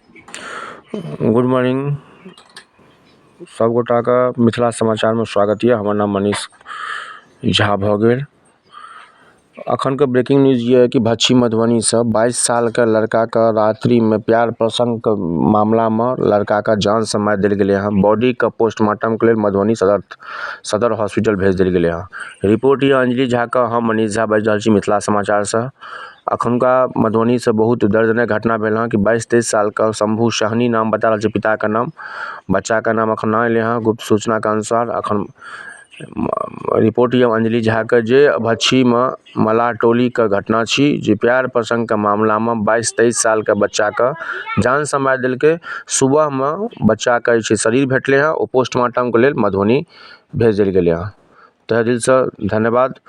Good morning सब गोटा का मिथिला समाचार में स्वागत है। हमार नाम मनीष झा भऽ गेल। अखन के ब्रेकिंग न्यूज ये है कि भच्छी मधुबनी से 22 साल के लड़का का रात्रि में प्यार प्रसंग के मामला में लड़का का जान से मारि देल गेलै हँ। बॉडी के पोस्टमार्टम के लिए मधुबनी सदर हॉस्पिटल भेज देल गेलै हँ। रिपोर्ट ये अंजलि झा का, हम मनीष झा बाजि रहल छी मिथिला समाचार से। अखुनका मधुबनी से बहुत दर्दनाक घटना भेल हँ कि 22-23 साल का शंभू साहनी नाम बता रहल छै पिता का नाम। बच्चा का नाम अखन ना एले हँ। गुप्त सूचना के अनुसार अखन रिपोर्ट ये अंजलि झा के जे भच्छी में मलाह टोली के घटना छी, जे प्यार प्रसंग के मामला में 22-23 साल के बच्चा का जान से मारि देलकै। सुबह में बच्चा के जे छै शरीर भेटलै हँ, ओ पोस्टमार्टम के लेल मधुबनी भेज देल गेलै हँ। तहे दिल से धन्यवाद।